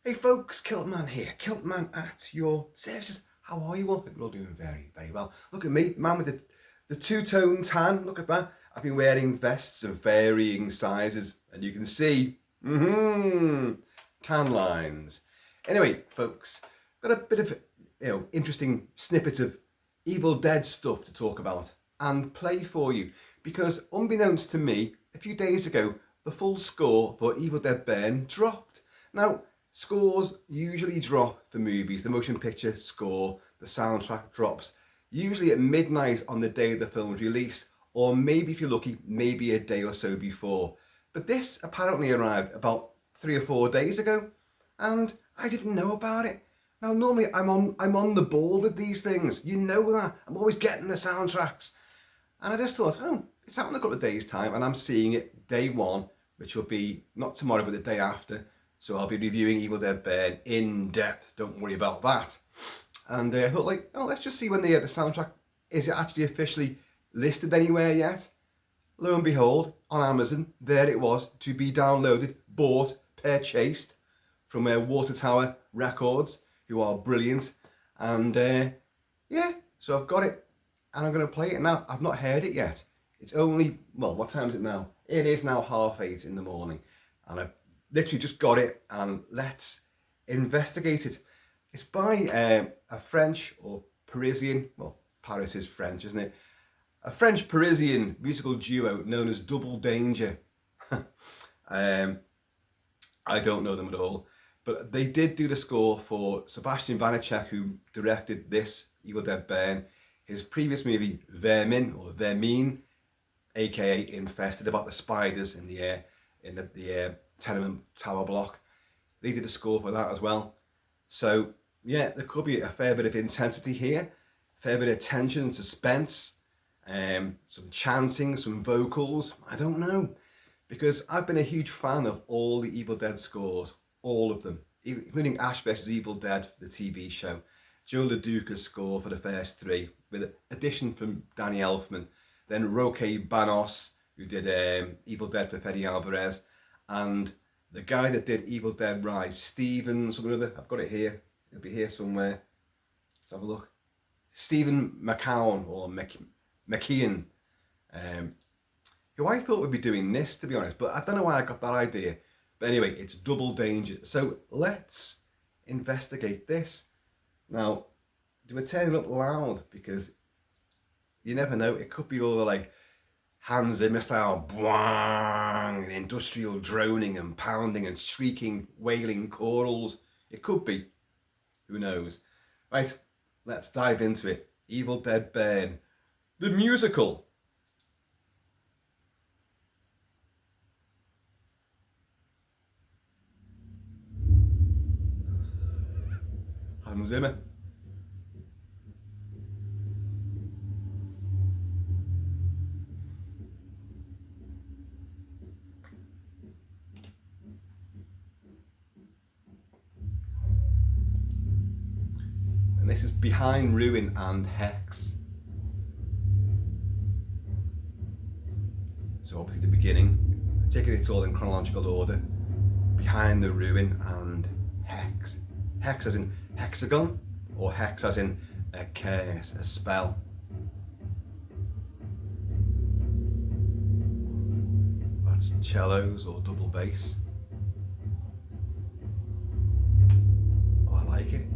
Hey folks, Kilt-Man here. Kilt-Man at your services. How are you all? Hope you're all doing very, very well. Look at me, man with the two-tone tan. Look at that. I've been wearing vests of varying sizes, and you can see, tan lines. Anyway, folks, got a bit of, interesting snippet of Evil Dead stuff to talk about and play for you, because unbeknownst to me, a few days ago, the full score for Evil Dead Burn dropped. Now, scores usually drop for movies. The motion picture score, the soundtrack drops usually at midnight on the day of the film's release, or maybe if you're lucky, maybe a day or so before. But this apparently arrived about 3 or 4 days ago, and I didn't know about it. Now normally I'm on the ball with these things. You know that. I'm always getting the soundtracks. And I just thought, oh, it's out in a couple of days' time, and I'm seeing it day one, which will be not tomorrow but the day after. So I'll be reviewing Evil Dead Burn in depth. Don't worry about that. And I thought, like, oh, let's just see when the soundtrack, is it actually officially listed anywhere yet? Lo and behold, on Amazon, there it was, to be downloaded, bought, purchased from WaterTower Records, who are brilliant. And yeah, so I've got it, and I'm going to play it now. I've not heard it yet. It's only, well, what time is it now? It is now 8:30 in the morning, and I've literally just got it, and let's investigate it. It's by a French or Parisian, well, Paris is French, isn't it? A French Parisian musical duo known as Double Danger. I don't know them at all, but they did do the score for Sebastian Vanacek, who directed this Evil Dead Burn, his previous movie Vermin or Vermine, aka Infested, about the spiders in the air in the tenement tower block. They did a score for that as well. So yeah, there could be a fair bit of intensity here, a fair bit of tension and suspense, some chanting, some vocals, I don't know. Because I've been a huge fan of all the Evil Dead scores, all of them, including Ash vs Evil Dead, the TV show, Joe LaDuca's score for the first three, with an addition from Danny Elfman, then Roque Banos, who did Evil Dead for Fede Alvarez, and the guy that did Evil Dead Rise, Stephen something or other, I've got it here, it'll be here somewhere, let's have a look. Stephen McCown, or McKeon, who I thought would be doing this, to be honest, but I don't know why I got that idea. But anyway, it's Double Danger. So let's investigate this. Now, do we turn it up loud? Because you never know, it could be all like Hans Zimmer style, bwang, and industrial droning and pounding and shrieking, wailing chorals. It could be. Who knows? Right, let's dive into it. Evil Dead Burn, the musical. Hans Zimmer. And this is Behind Ruin and Hex. So obviously the beginning. I take it it's all in chronological order. Behind the Ruin and Hex. Hex as in hexagon, or hex as in a curse, a spell. That's cellos or double bass. Oh, I like it.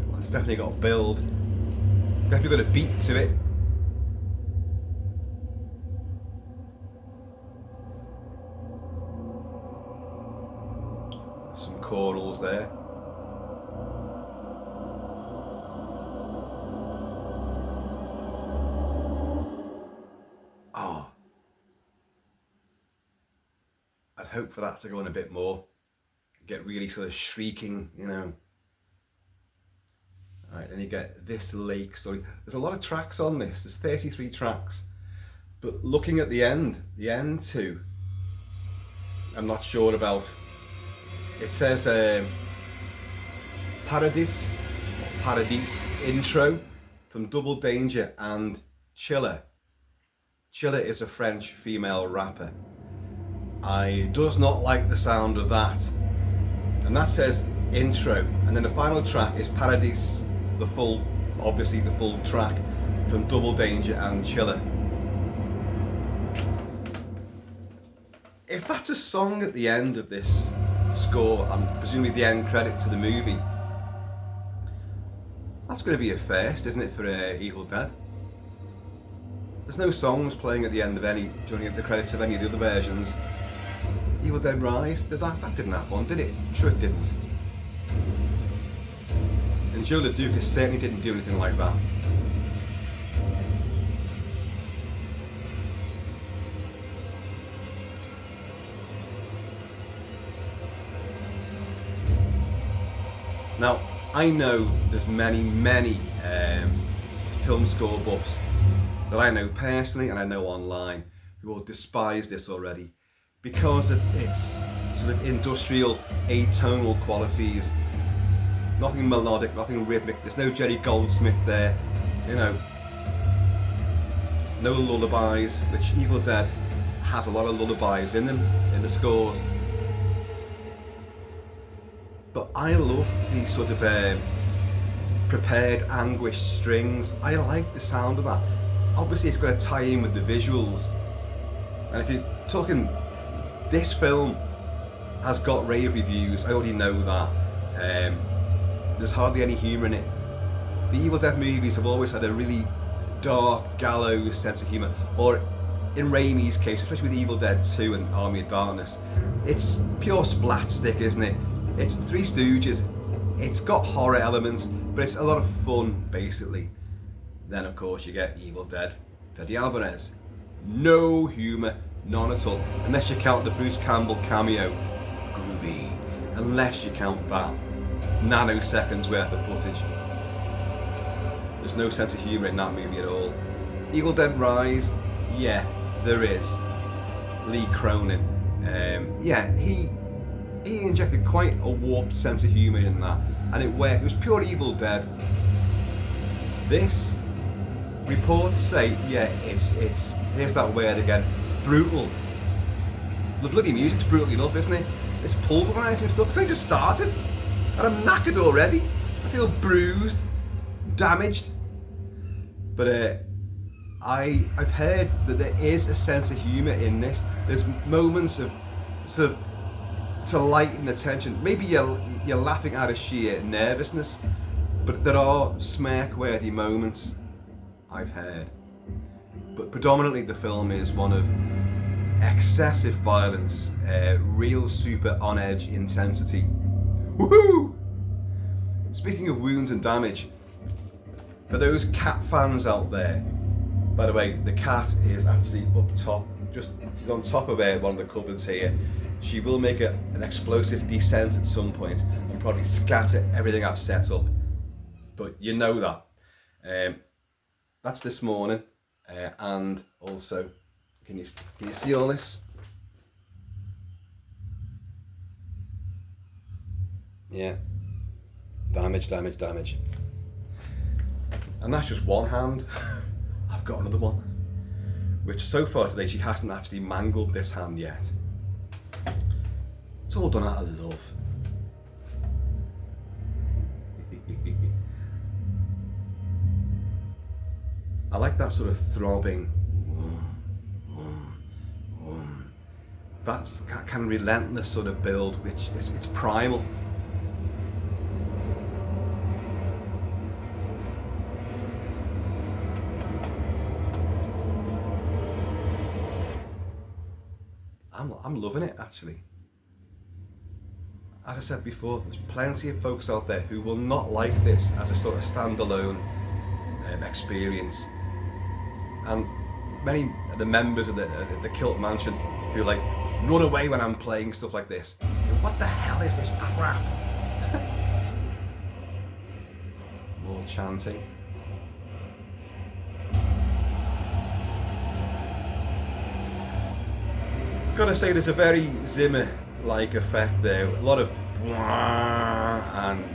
Well, it's definitely got a build. Definitely got a beat to it. Some chorals there. Oh, I'd hope for that to go on a bit more. Get really sort of shrieking, you know. Alright, then you get this lake story. There's a lot of tracks on this. There's 33 tracks. But looking at the end too, I'm not sure about. It says Paradis, Paradise intro from Double Danger and Chiller. Chiller is a French female rapper. I does not like the sound of that. And that says intro, and then the final track is Paradise, the full, obviously the full track from Double Danger and Chiller. If that's a song at the end of this score, and presumably the end credit to the movie, that's going to be a first, isn't it, for Evil Dead? There's no songs playing at the end of any, during the credits of any of the other versions. Evil Dead Rise, that didn't have one, did it? I'm sure it didn't. And Joe LaDuca certainly didn't do anything like that. Now, I know there's many film score buffs that I know personally and I know online who will despise this already because of its sort of industrial atonal qualities. Nothing melodic, nothing rhythmic, there's no Jerry Goldsmith there, you know, no lullabies, which Evil Dead has a lot of lullabies in them, in the scores. But I love these sort of prepared anguish strings. I like the sound of that. Obviously it's got to tie in with the visuals. And if you're talking, this film has got rave reviews, I already know that. There's hardly any humour in it. The Evil Dead movies have always had a really dark, gallows sense of humour. Or in Raimi's case, especially with Evil Dead 2 and Army of Darkness, it's pure splat stick, isn't it? It's Three Stooges, it's got horror elements, but it's a lot of fun, basically. Then, of course, you get Evil Dead, Fede Alvarez. No humour, none at all, unless you count the Bruce Campbell cameo. Groovy. Unless you count that. Nanoseconds worth of footage. There's no sense of humour in that movie at all. Evil Dead Rise, yeah, there is. Lee Cronin. Yeah, he injected quite a warped sense of humour in that, and it worked. It was pure Evil Dead. This, reports say, yeah, it's here's that word again, brutal. The bloody music's brutal enough, isn't it? It's pulverising stuff. It's only just started, and I'm knackered already. I feel bruised, damaged. But I've heard that there is a sense of humour in this. There's moments of sort of to lighten the tension. Maybe you're laughing out of sheer nervousness, but there are smirk-worthy moments, I've heard. But predominantly the film is one of excessive violence, real super on-edge intensity. Woohoo! Speaking of wounds and damage, for those cat fans out there, by the way, the cat is actually up top, just she's on top of one of the cupboards here. She will make an explosive descent at some point and probably scatter everything I've set up. But you know that. That's this morning. And also, can you see all this? Yeah. Damage. And that's just one hand. I've got another one. Which so far today, she hasn't actually mangled this hand yet. It's all done out of love. I like that sort of throbbing. That's that kind of relentless sort of build, which is it's primal. I'm loving it, actually. As I said before, there's plenty of folks out there who will not like this as a sort of standalone experience, and many of the members of the Kilt Mansion who like run away when I'm playing stuff like this. What the hell is this crap? More chanting. Gotta say, there's a very Zimmer-like effect there. A lot of and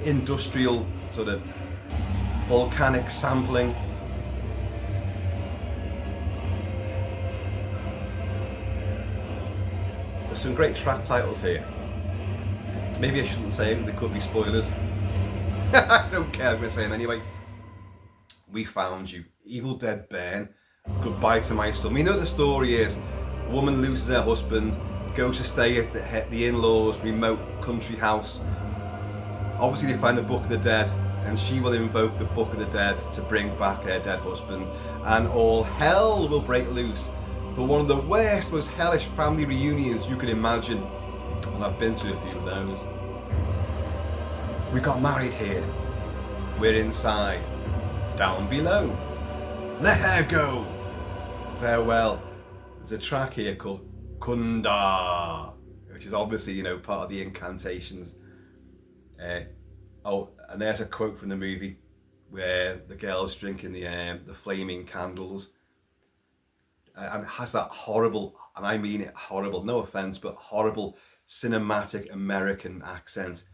industrial sort of volcanic sampling. There's some great track titles here. Maybe I shouldn't say it, they could be spoilers. I don't care, I'm going to say them anyway. We found you. Evil Dead Burn. Goodbye to my son. We know the story is a woman loses her husband, goes to stay at the in-laws' remote country house. Obviously they find the Book of the Dead, and she will invoke the Book of the Dead to bring back her dead husband, and all hell will break loose for one of the worst, most hellish family reunions you can imagine. And I've been to a few of those. We got married here. We're inside. Down below. Let her go. Farewell. There's a track here called Kunda, which is obviously, part of the incantations. And there's a quote from the movie where the girl's drinking the flaming candles, and it has that horrible, and I mean it horrible, no offense, but horrible cinematic American accent.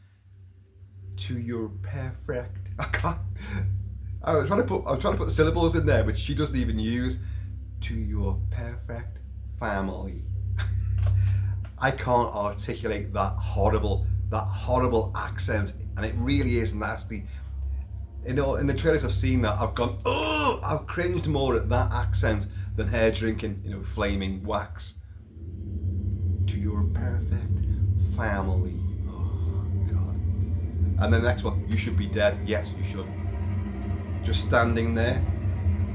To your perfect. I can't. I'm trying to put syllables in there, which she doesn't even use. To your perfect family. I can't articulate that horrible accent, and it really is nasty. In the trailers I've seen that, I've gone, oh, I've cringed more at that accent than her drinking, flaming wax. To your perfect family. Oh God. And then the next one, you should be dead. Yes, you should. Just standing there.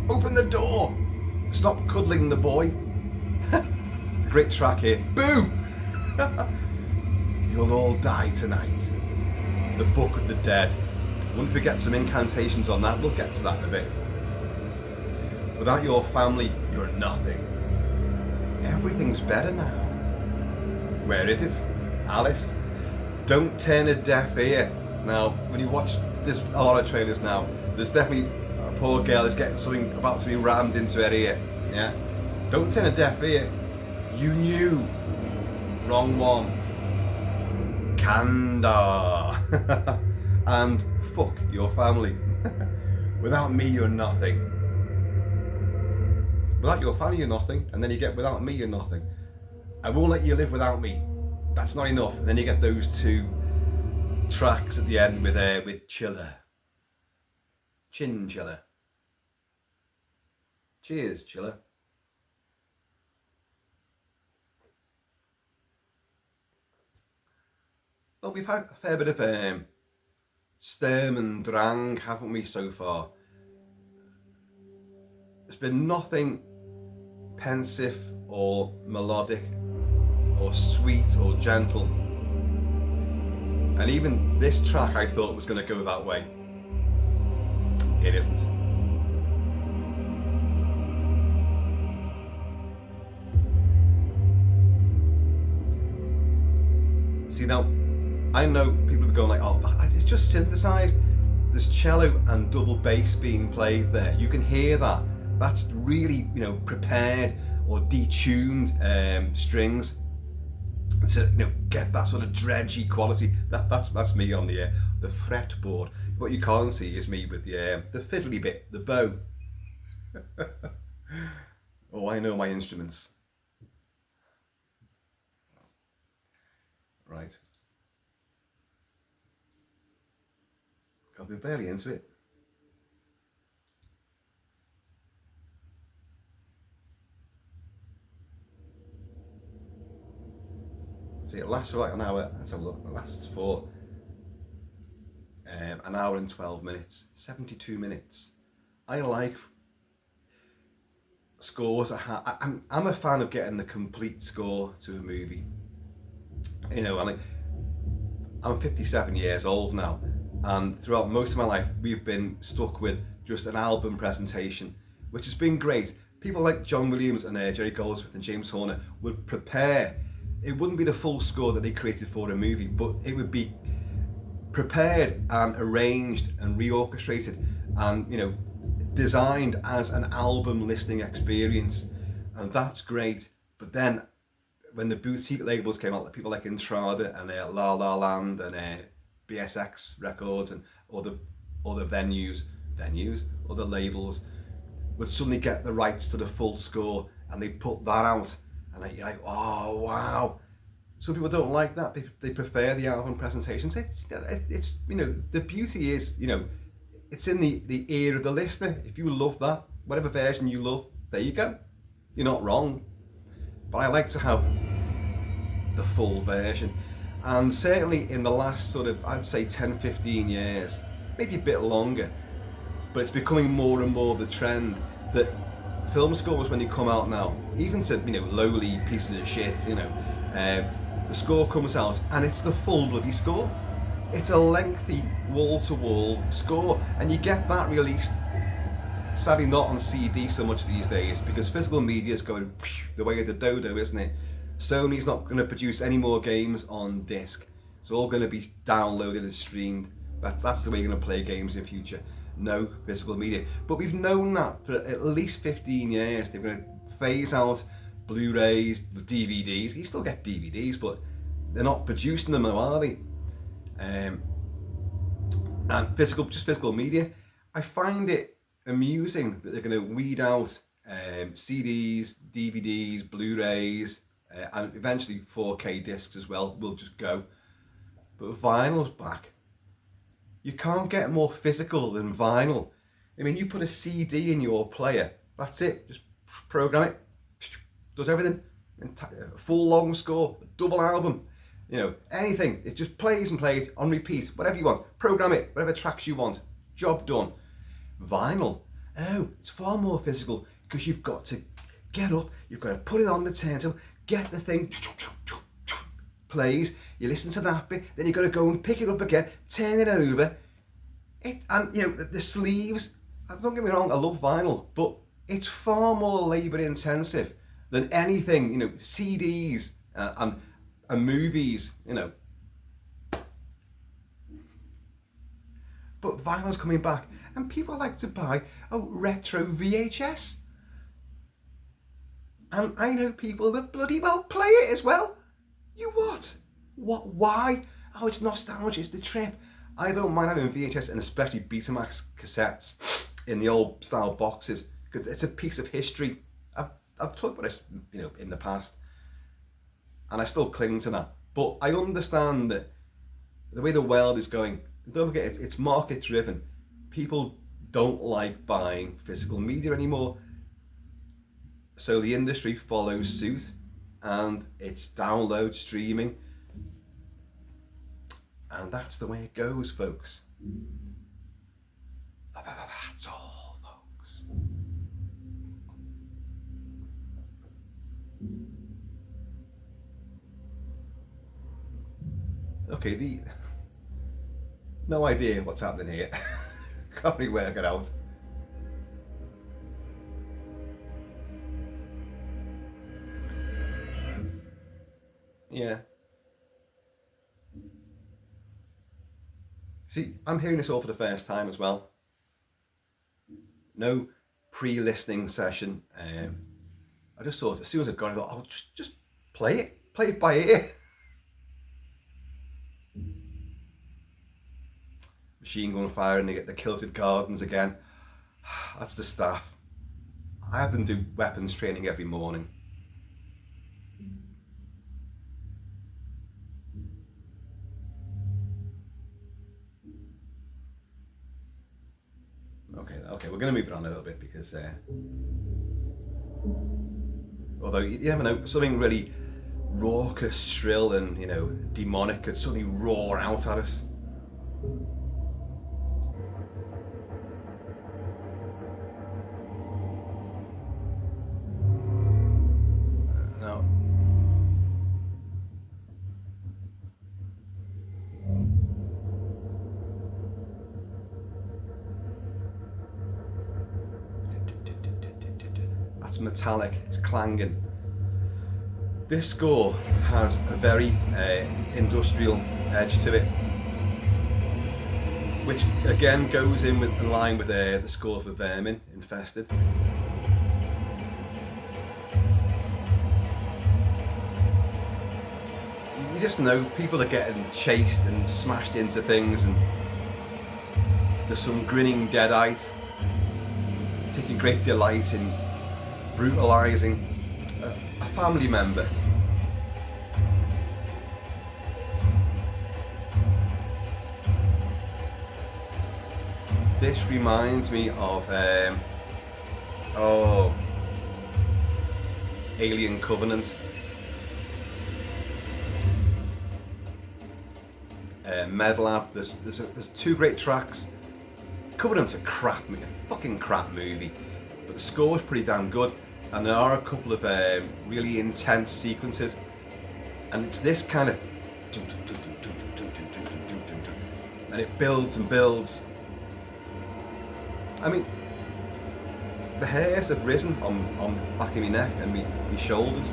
Open the door. Stop cuddling the boy. Great track here. Boo! You'll all die tonight. The Book of the Dead. Once we get some incantations on that, we'll get to that in a bit. Without your family, you're nothing. Everything's better now. Where is it? Alice? Don't turn a deaf ear. Now, when you watch this, a lot of trailers now, there's definitely a poor girl is getting something about to be rammed into her ear. Yeah? Don't turn a deaf ear. You knew. Wrong one. Kanda. And fuck your family. Without me, you're nothing. Without your family, you're nothing. And then you get without me, you're nothing. I won't let you live without me. That's not enough. And then you get those two tracks at the end with Chiller. Chin Chiller. Cheers, Chiller. Well, we've had a fair bit of Sturm and Drang, haven't we, so far? There's been nothing pensive or melodic or sweet or gentle. And even this track I thought was going to go that way. It isn't. See, now, I know people are going like, oh, it's just synthesized. There's cello and double bass being played there. You can hear that. That's really, prepared or detuned strings to, get that sort of dredgy quality. That's me on the fretboard. What you can't see is me with the fiddly bit, the bow. Oh, I know my instruments. Right. I'll be barely into it. See, it lasts for like an hour. Let's have a look. It lasts for an hour and 12 minutes. 72 minutes. I like scores. I'm a fan of getting the complete score to a movie. I'm 57 years old now, and throughout most of my life we've been stuck with just an album presentation, which has been great. People like John Williams and Jerry Goldsmith and James Horner would prepare. It wouldn't be the full score that they created for a movie, but it would be prepared and arranged and reorchestrated and designed as an album listening experience, and that's great. But then when the boutique labels came out, like people like Intrada and La La Land and BSX records and other venues, other labels would suddenly get the rights to the full score, and they put that out, and you're like, oh wow. Some people don't like that. They prefer the album presentations. It's you know, the beauty is, you know, it's in the ear of the listener. If you love that, whatever version you love, there you go. You're not wrong. But I like to have the full version. And certainly in the last sort of, I'd say 10, 15 years, maybe a bit longer, but it's becoming more and more the trend that film scores, when they come out now, even to, you know, lowly pieces of shit, you know, the score comes out and it's the full bloody score. It's a lengthy wall-to-wall score, and you get that released, sadly not on CD so much these days, because physical media is going the way of the dodo, isn't it? Sony's not going to produce any more games on disc. It's all going to be downloaded and streamed. That's the way you're going to play games in the future. No physical media. But we've known that for at least 15 years. They're going to phase out Blu-rays, DVDs. You still get DVDs, but they're not producing them, are they? And physical media. I find it amusing that they're going to weed out CDs, DVDs, Blu-rays, and eventually 4K discs as well will just go. But vinyl's back. You can't get more physical than vinyl. I mean, you put a CD in your player, that's it. Just program it, does everything. Full long score, double album, you know, anything. It just plays and plays on repeat, whatever you want. Program it, whatever tracks you want. Job done. Vinyl, oh, it's far more physical, because you've got to get up, you've got to put it on the turntable, get the thing, plays, you listen to that bit, then you've got to go and pick it up again, turn it over. And you know, the sleeves, don't get me wrong, I love vinyl, but it's far more labour intensive than anything, you know, CDs and movies, you know. But vinyl's coming back, and people like to buy a retro VHS. And I know people that bloody well play it as well. You what? What? Why? Oh, it's nostalgia, it's the trip. I don't mind having VHS, and especially Betamax cassettes in the old style boxes, because it's a piece of history. I've talked about this, you know, in the past, and I still cling to that. But I understand that the way the world is going, don't forget, it's market driven. People don't like buying physical media anymore. So the industry follows suit, and it's download, streaming, and that's the way it goes, folks. That's all, folks. Okay, no idea what's happening here. Can't really work it out. Yeah. See, I'm hearing this all for the first time as well. No pre-listening session. I just thought, as soon as I got it, I thought, I'll just play it by ear. Machine gun fire, and they get the Kilted Gardens again. That's the staff. I have them do weapons training every morning. Okay, we're going to move it on a little bit, because although you never know, something really raucous, shrill, and, you know, demonic could suddenly roar out at us. Now, that's metallic, it's clanging. This score has a very industrial edge to it, which again goes in line with the score for Vermin Infested. You just know people are getting chased and smashed into things, and there's some grinning deadite taking great delight in brutalising a family member. This reminds me of Alien Covenant. Metal Lab. There's two great tracks. Covenant's a fucking crap movie, but the score is pretty damn good, and there are a couple of really intense sequences, and it's this kind of, and it builds and builds. I mean, the hairs have risen on back of my neck and my shoulders,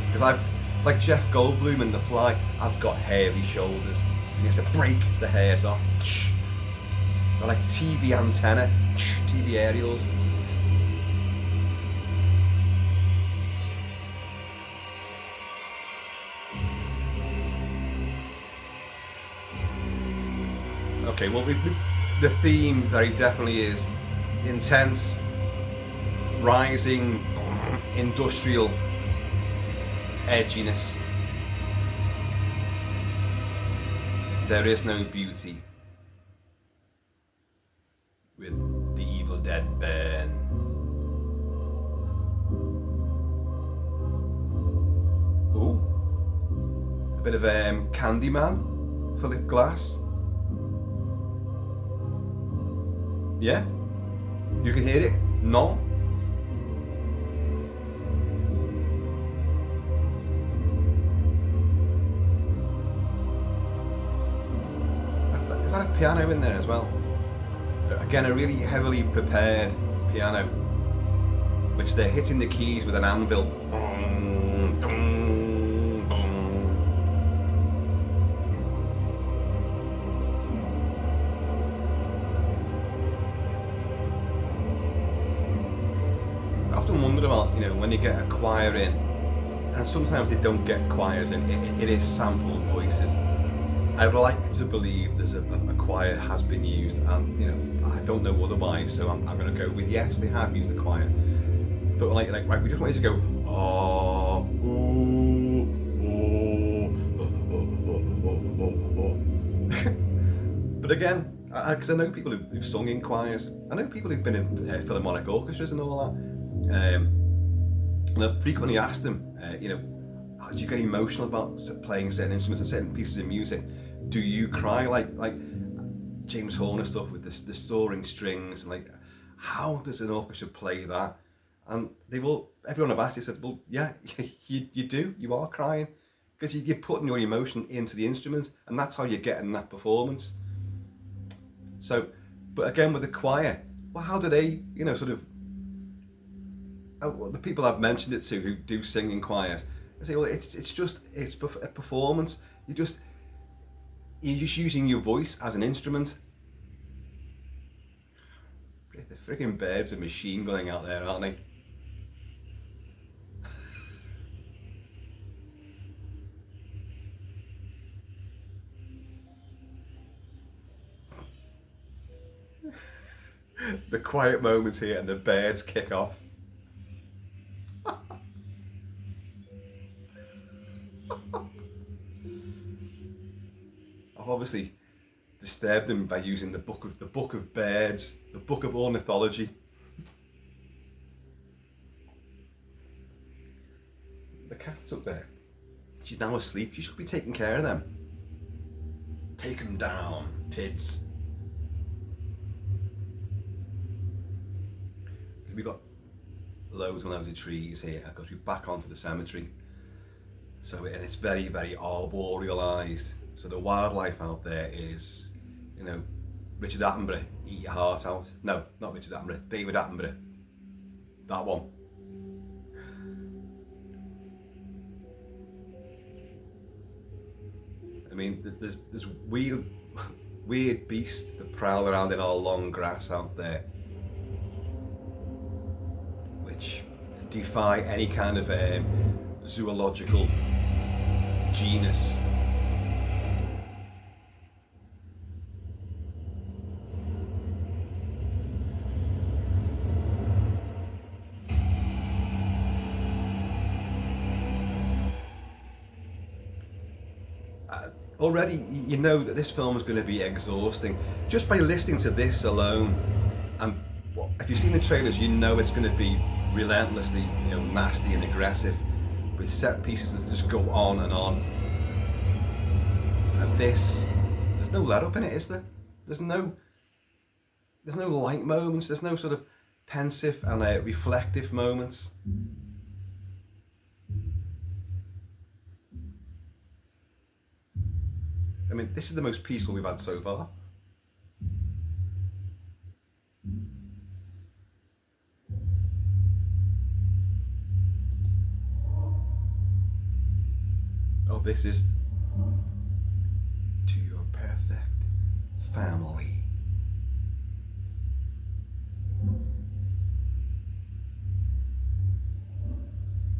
because I've, like Jeff Goldblum in The Fly, I've got hairy shoulders, and you have to break the hairs off. They're like TV antenna, TV aerials. Okay, well, the theme very definitely is intense, rising, industrial edginess. There is no beauty with the Evil Dead band. Ooh, a bit of Candyman, Philip Glass. Yeah, you can hear it. No. Is that a piano in there as well? Again, a really heavily prepared piano, which they're hitting the keys with an anvil. I often wonder about, when you get a choir in, and sometimes they don't get choirs in, it is sampled voices. I'd like to believe there's a choir has been used, and I don't know otherwise, so I'm going to go with yes, they have used the choir. But right, we just want you to go But again, because I know people who've sung in choirs, I know people who've been in philharmonic orchestras and all that, and I've frequently asked them, do you get emotional about playing certain instruments and certain pieces of music? Do you cry like James Horner stuff with the soaring strings, and how does an orchestra play that? And everyone I've asked, said, well, yeah, you do, you are crying, because you're putting your emotion into the instrument, and that's how you're getting that performance. So, but again with the choir, well, how do they, the people I've mentioned it to who do sing in choirs, I say, well, it's a performance. You're just using your voice as an instrument. The frigging birds are machine gunning out there, aren't they? The quiet moments here and the birds kick off. I've obviously disturbed them by using the book of birds, the book of ornithology. The cat's up there. She's now asleep. You should be taking care of them. Take them down, tids. We've got loads and loads of trees here. I've got to be back onto the cemetery. So, and it's very, very arborealised. So the wildlife out there is, Richard Attenborough, eat your heart out. No, not Richard Attenborough, David Attenborough. That one. I mean, there's weird beasts that prowl around in our long grass out there, which defy any kind of zoological genus. Already you know that this film is going to be exhausting just by listening to this alone, and if you've seen the trailers you know it's going to be relentlessly, you know, nasty and aggressive with set pieces that just go on and on. And this, there's no let up in it, is there? There's no light moments, there's no sort of pensive and reflective moments. I mean, this is the most peaceful we've had so far. Oh, this is to your perfect family.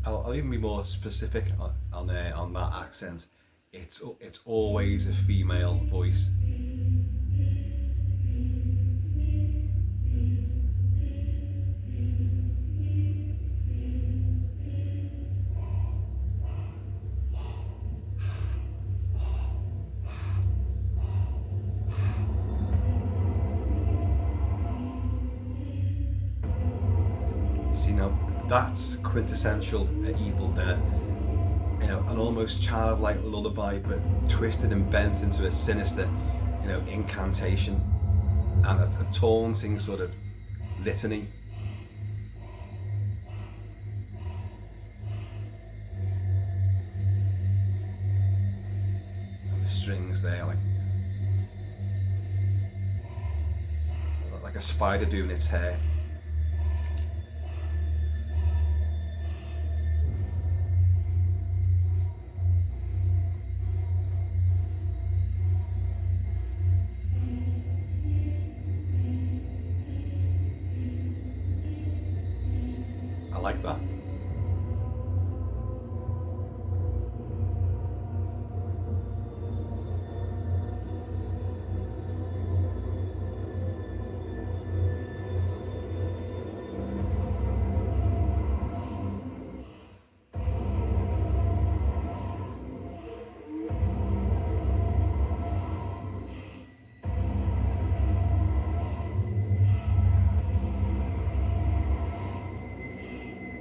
I'll even be more specific on that accent. It's always a female voice. See, now that's quintessential Evil Dead. You know, an almost childlike lullaby, but twisted and bent into a sinister, you know, incantation and a taunting sort of litany. And the strings there, like a spider doing its hair. I like that.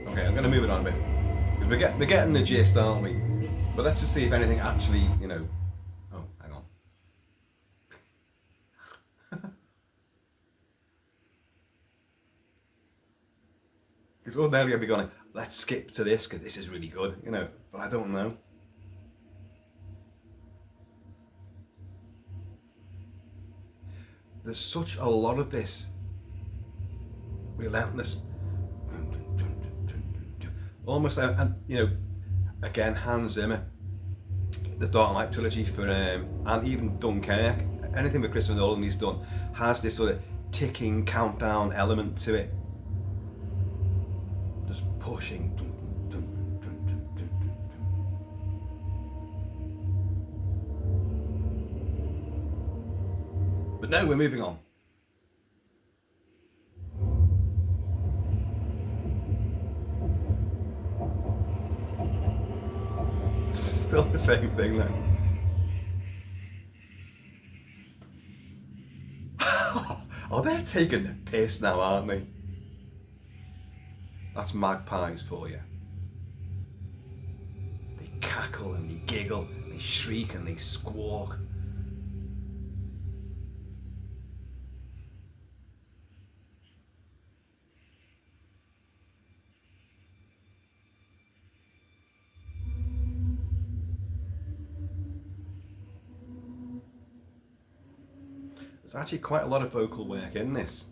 Okay, I'm going to move it on a bit because we're getting the gist, aren't we? But let's just see if anything actually, you know. Oh, hang on. Because ordinarily I'd be going, let's skip to this because this is really good, you know. But I don't know. There's such a lot of this relentless, almost, and you know, again, Hans Zimmer, the Dark Knight trilogy for, and even Dunkirk, anything that Christopher Nolan he's done has this sort of ticking countdown element to it, just pushing. But no, we're moving on. Still the same thing then. Oh, they're taking the piss now, aren't they? That's magpies for you. They cackle and they giggle, they shriek and they squawk. There's actually quite a lot of vocal work in this.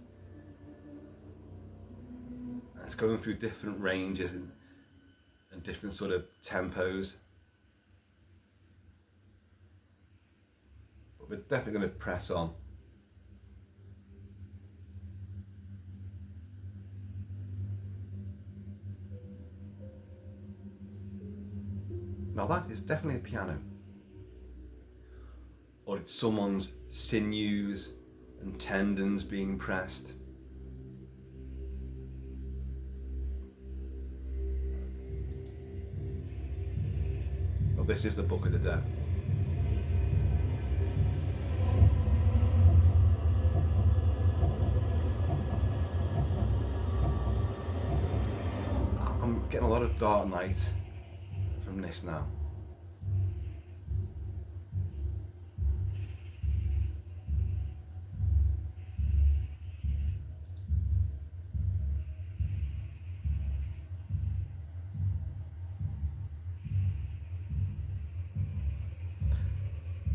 It's going through different ranges and different sort of tempos. But we're definitely going to press on. Now that is definitely a piano. Or it's someone's sinews and tendons being pressed. Well, this is the Book of the Dead. I'm getting a lot of Dark Knight from this now.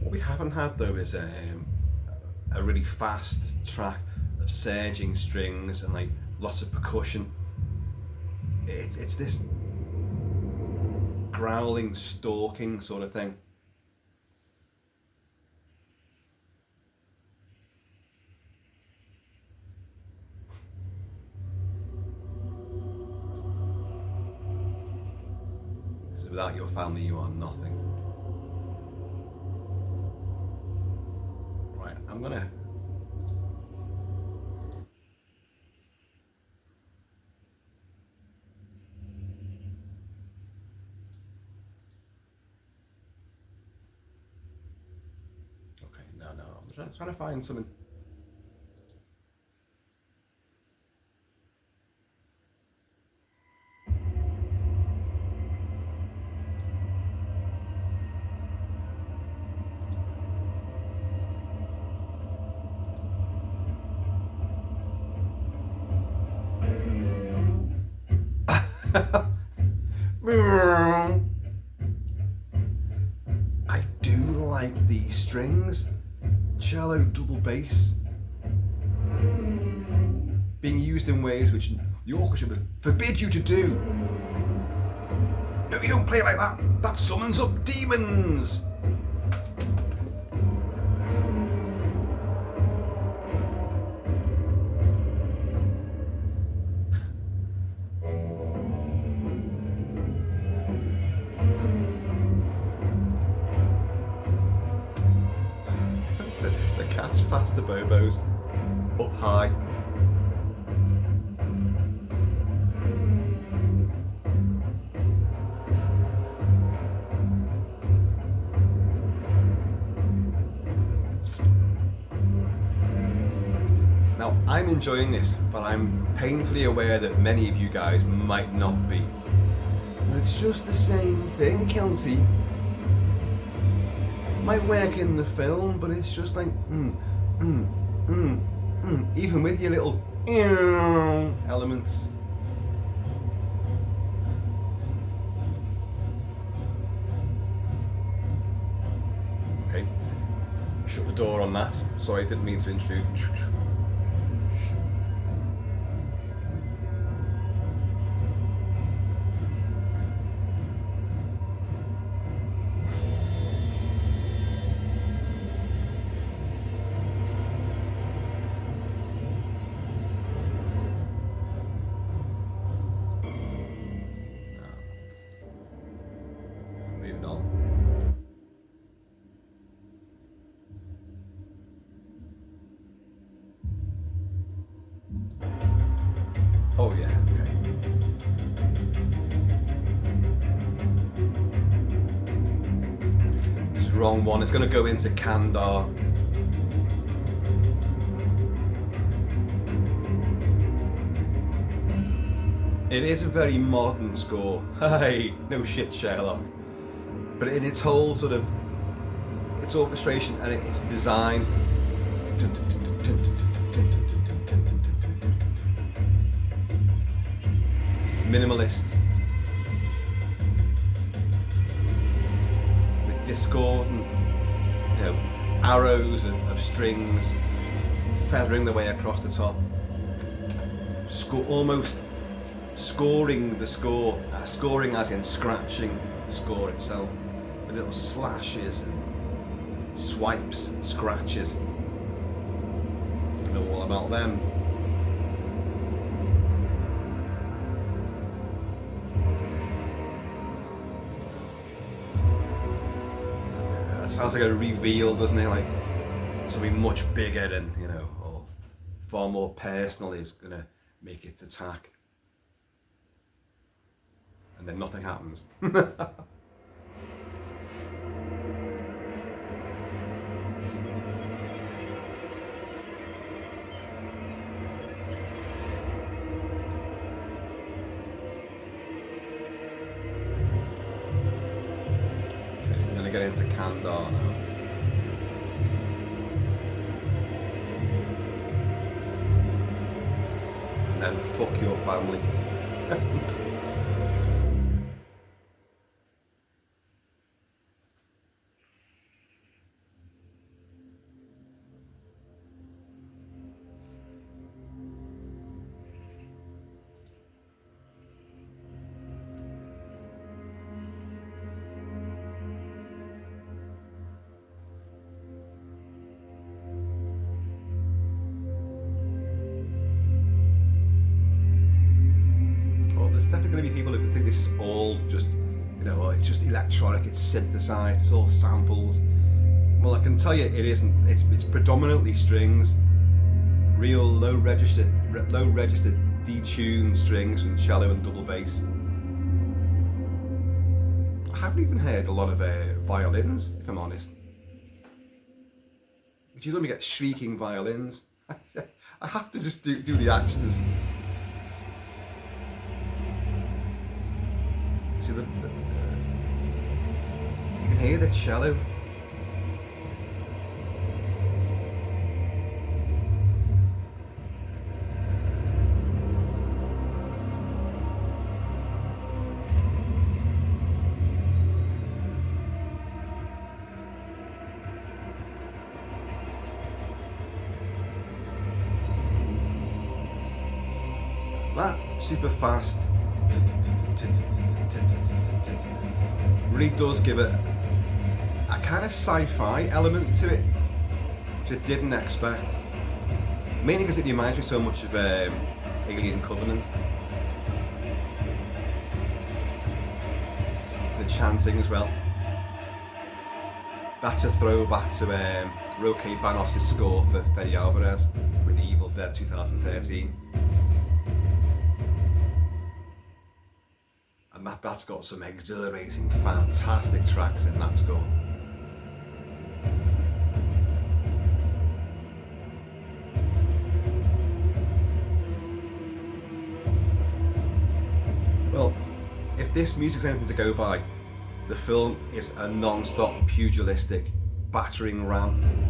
What we haven't had though is a really fast track of surging strings and like lots of percussion. It's this growling, stalking sort of thing. So without your family, you are nothing. Right, I'm gonna. Okay, no, I'm trying to find something. I do like these strings. Cello double bass being used in ways which the orchestra would forbid you to do. No, you don't play like that. That summons up demons. The cat's faster bobos up high. Now, I'm enjoying this, but I'm painfully aware that many of you guys might not be. It's just the same thing, Kilty. Might work in the film, but it's just like, even with your little elements. Okay, shut the door on that. Sorry, I didn't mean to intrude. Moving on. Oh yeah, okay. This is the wrong one. It's going to go into Kandar. It is a very modern score. Hey, no shit, Sherlock. But in its whole sort of, its orchestration and its design, minimalist, with discordant, arrows of strings feathering their way across the top, almost scoring the score, scoring as in scratching the score itself, with little slashes and swipes and scratches. I know all about them. sounds like a reveal, doesn't it? Like something much bigger and, you know, or far more personal is gonna make its attack. And then nothing happens. Get into Kandar now. And then fuck your family. There's definitely going to be people who think this is all just, you know, it's just electronic, it's synthesized, it's all samples. Well, I can tell you it isn't. It's predominantly strings, real low registered, detuned strings and cello and double bass. I haven't even heard a lot of violins, if I'm honest. Which is when we get shrieking violins. I have to just do the actions. See you can hear the cello. That super fast really does give it a kind of sci-fi element to it, which I didn't expect. Mainly because it reminds me so much of Alien Covenant. The chanting as well. That's a throwback to Roque Banos' score for Fede Alvarez with the Evil Dead 2013. And that's got some exhilarating, fantastic tracks in that score. Well, if this music's anything to go by, the film is a non-stop pugilistic battering ram.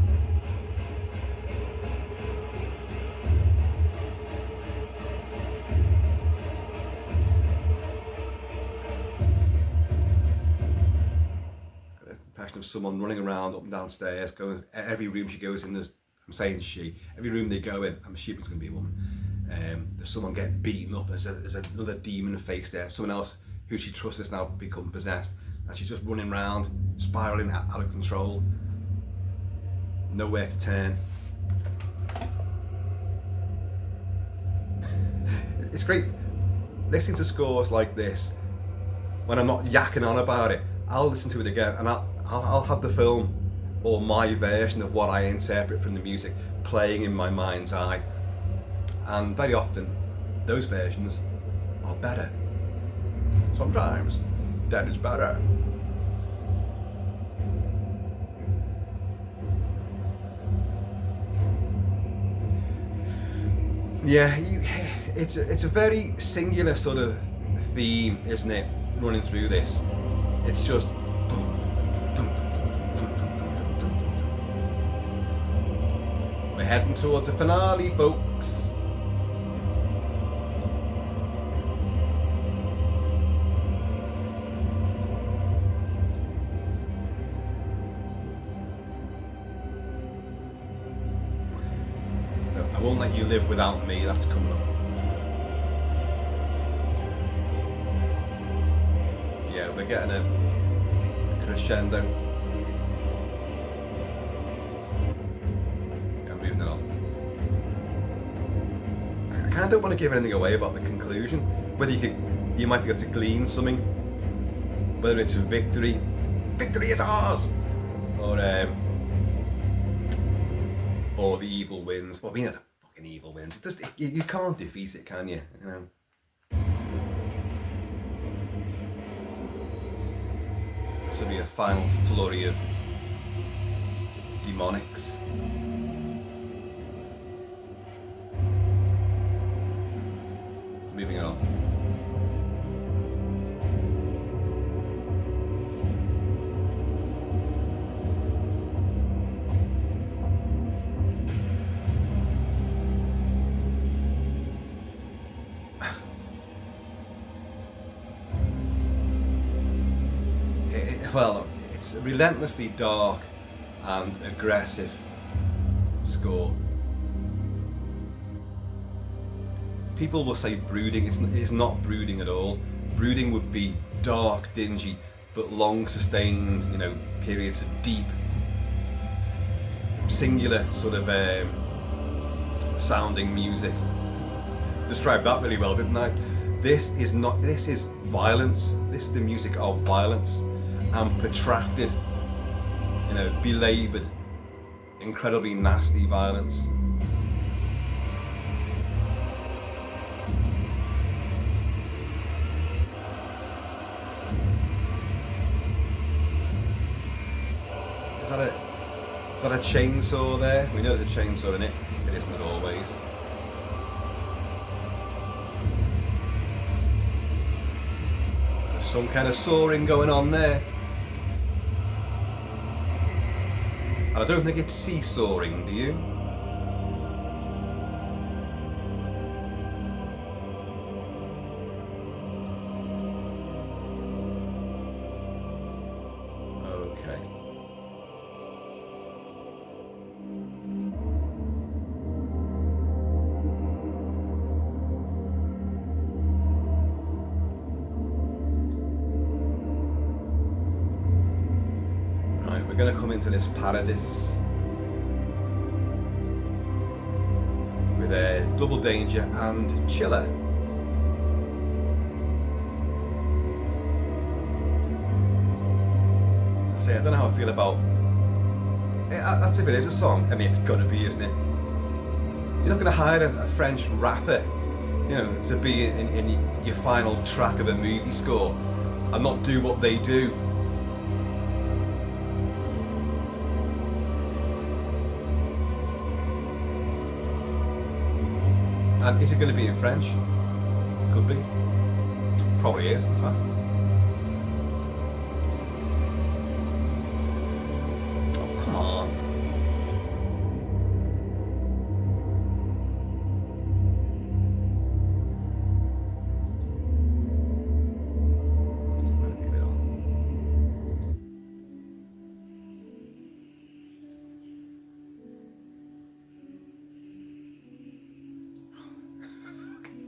Of someone running around up and down stairs, going every room she goes in. There's, I'm saying she, every room they go in, I'm assuming it's going to be a woman. There's someone getting beaten up. There's another demon face there. Someone else who she trusts has now become possessed, and she's just running around, spiraling out of control. Nowhere to turn. It's great listening to scores like this when I'm not yakking on about it. I'll listen to it again and I'll have the film or my version of what I interpret from the music playing in my mind's eye, and very often those versions are better. Sometimes that is better. Yeah, it's a very singular sort of theme, isn't it, running through this. It's just we're heading towards a finale, folks. I won't let you live without me, that's coming up. Yeah, we're getting a crescendo. Yeah, I'm moving it on. I kind of don't want to give anything away about the conclusion. Whether you might be able to glean something. Whether it's a victory. Victory is ours! or the evil wins. Well, we know the fucking evil wins. You can't defeat it, can you? You know. This will be a final flurry of demonics. Moving on. Well, it's a relentlessly dark and aggressive score. People will say brooding. It's not brooding at all. Brooding would be dark, dingy, but long sustained, you know, periods of deep, singular sort of sounding music. Described that really well, didn't I? This is violence. This is the music of violence and protracted, you know, belaboured, incredibly nasty violence. Is that a chainsaw there? We know there's a chainsaw in it. It isn't always. There's some kind of sawing going on there. And I don't think it's seesawing, do you? We're going to come into this paradise with a double danger and chiller. See, I don't know how I feel about it. That's if it is a song. I mean, it's gonna be, isn't it? You're not gonna hire a French rapper, you know, to be in your final track of a movie score and not do what they do. And is it going to be in French? Could be. Probably is, in fact. Oh, come on. Give it on.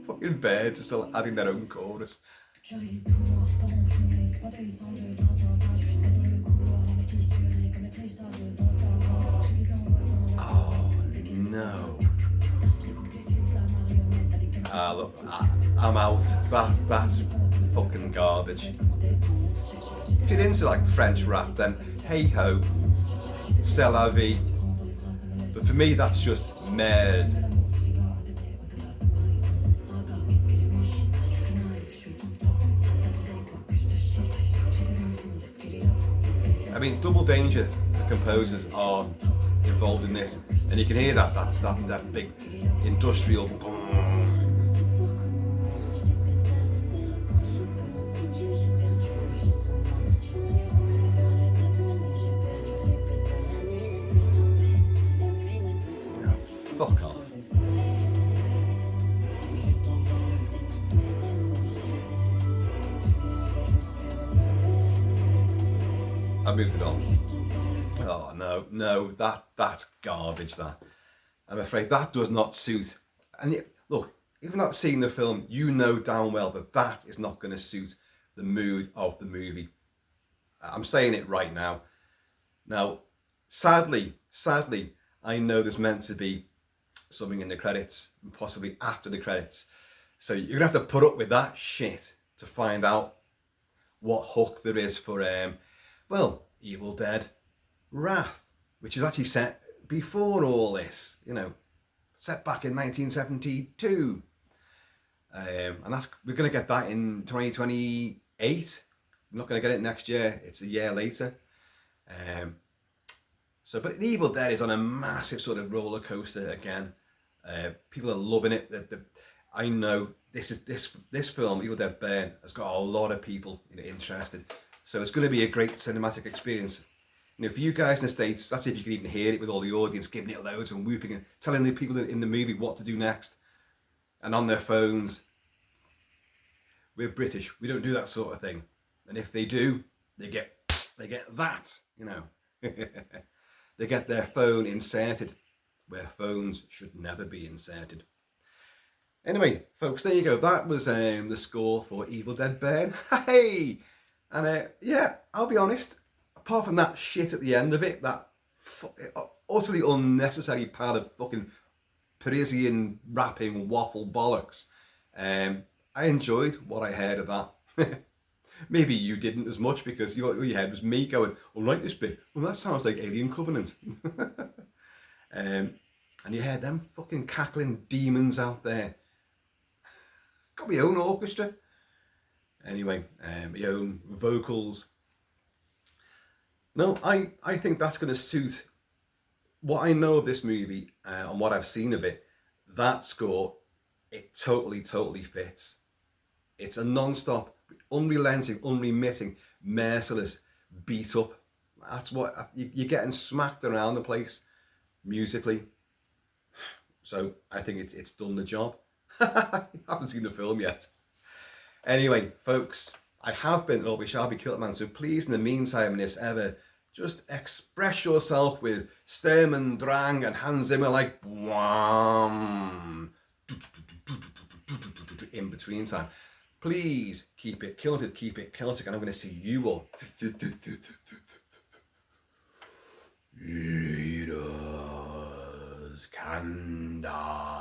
Fucking birds are still adding their own chorus. Oh no. Look, I'm out. That's fucking garbage. If you're into like French rap, then hey ho, c'est la vie. But for me, that's just merde. I mean, Double Danger, the composers are involved in this, and you can hear that big industrial boom. Fuck off. I moved it on. Oh no, that's garbage. That, I'm afraid that does not suit. And yet, look, even not seeing the film, you know damn well that is not going to suit the mood of the movie. I'm saying it right now. Now, sadly, I know there's meant to be something in the credits, and possibly after the credits. So you're gonna have to put up with that shit to find out what hook there is for well, Evil Dead Wrath, which is actually set before all this, you know, set back in 1972. And we're going to get that in 2028. We're not going to get it next year. It's a year later. But Evil Dead is on a massive sort of roller coaster again. People are loving it. I know this film, Evil Dead Burn, has got a lot of people interested. So it's going to be a great cinematic experience. You know, for you guys in the States, that's if you can even hear it with all the audience giving it loads and whooping and telling the people in the movie what to do next. And on their phones. We're British. We don't do that sort of thing. And if they do, they get that, you know. They get their phone inserted where phones should never be inserted. Anyway, folks, there you go. That was the score for Evil Dead Burn. Hey! And yeah, I'll be honest, apart from that shit at the end of it, that utterly unnecessary pile of fucking Parisian rapping waffle bollocks, I enjoyed what I heard of that. Maybe you didn't as much because all you heard was me going, "I like this bit. Well, that sounds like Alien Covenant." And you heard them fucking cackling demons out there. Got my own orchestra. Anyway, my own vocals. No, I think that's going to suit what I know of this movie and what I've seen of it. That score, it totally fits. It's a non-stop, unrelenting, unremitting, merciless beat up. That's what you're getting smacked around the place musically. So I think it's done the job. I haven't seen the film yet. Anyway, folks, I have been, or we shall be, Kilt-Man. So please, in the meantime, this ever, just express yourself with Sturm and Drang and Hans Zimmer like wham in between time. Please keep it kilted, keep it Celtic, and I'm going to see you all. Leaders, Kanda.